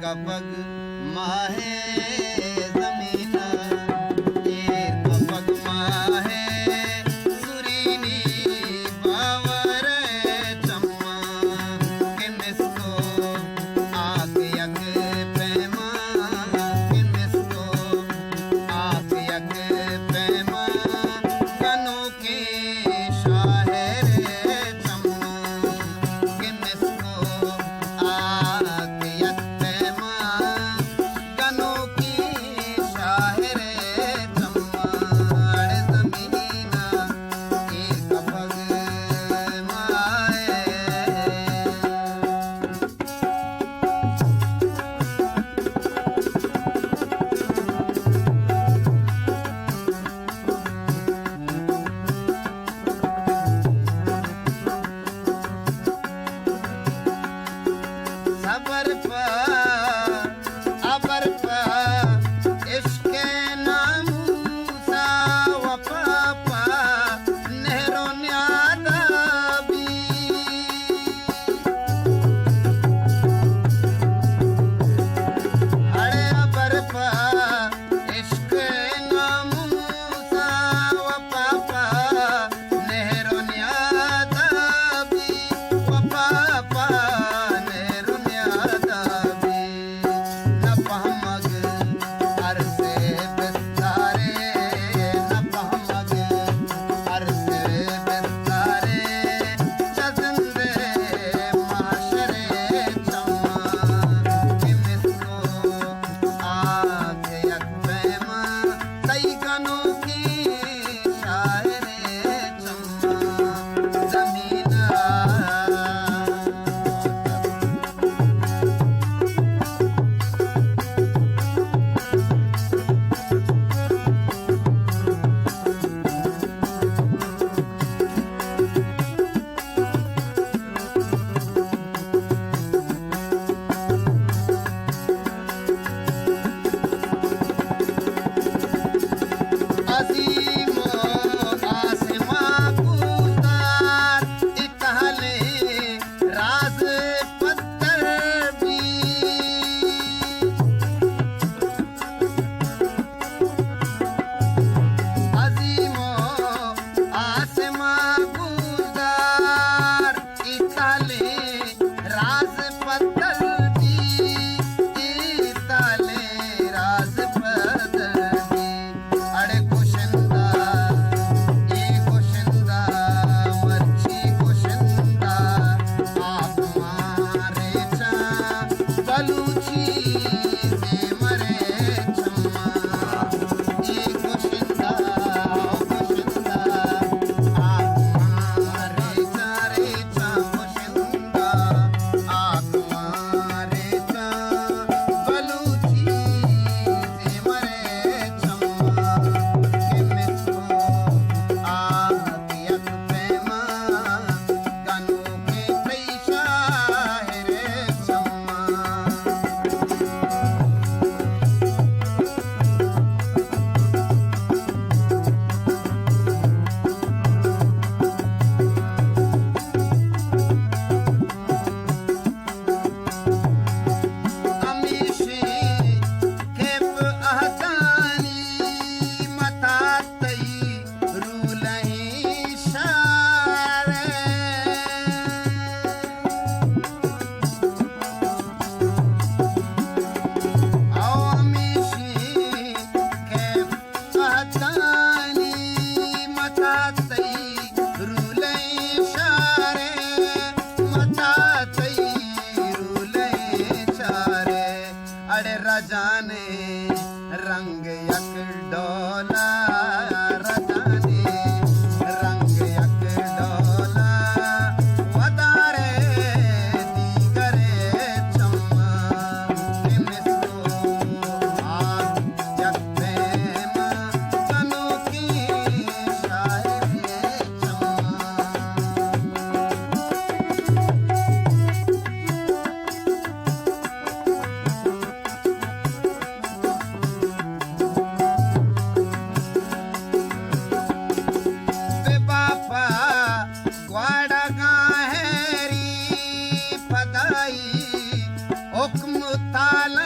कपग माहे जमीन एक कपग माहे सुरीनी बावर चम्मा किमिसको आग यग पैमा किमिसको आग यग पैमा कनों के शायर चम्मा किमिसको आग यग पैमा कनों की शायर चम्मा अड़ जमीना एक कपग माहे सबर अबर इश्क नामूसा वफा नेहरो न्यादाबी अरे अबर इश्क नामूसा वफा नेहरो न्यादाबी वफा नेहरो न्यादाबी न पहमग अरसे बिस्तारे न पहमग अरसे बिस्तारे चंदे माशरे चम्मा किमिसको आग यक पैमा कई कनों की शायरे चम्मा जमीना अजीमो आसमा कुतार इतहले राज पत्थर भी अजीमो आसमा कुतार इतहले राज पत्थर भी इतहले राज पत्थर भी अड़े कुशिंदा मच्छी कुशिंदा आप मारे चा बलूची से मरे चम्मा ये कुशिंदा आप मारे चा रे चा कुशिंदा आप मारे चा बलूची से मरे चम्मा किमिसको आग यक पैमा कनों के कई शायर चम्मा अमीशी खेप अहदानी मतातई रूलही शारे आओ अमीशी खेप अहदानी मतातई रूलही शारे मतातई रूलही शारे अड़े रजाने रंग यक डोला रजाने रंग यक डोला वदारे दीगरे चम्मा किमिसको आग यक पैमा कनों की शायरे चम्मा थाल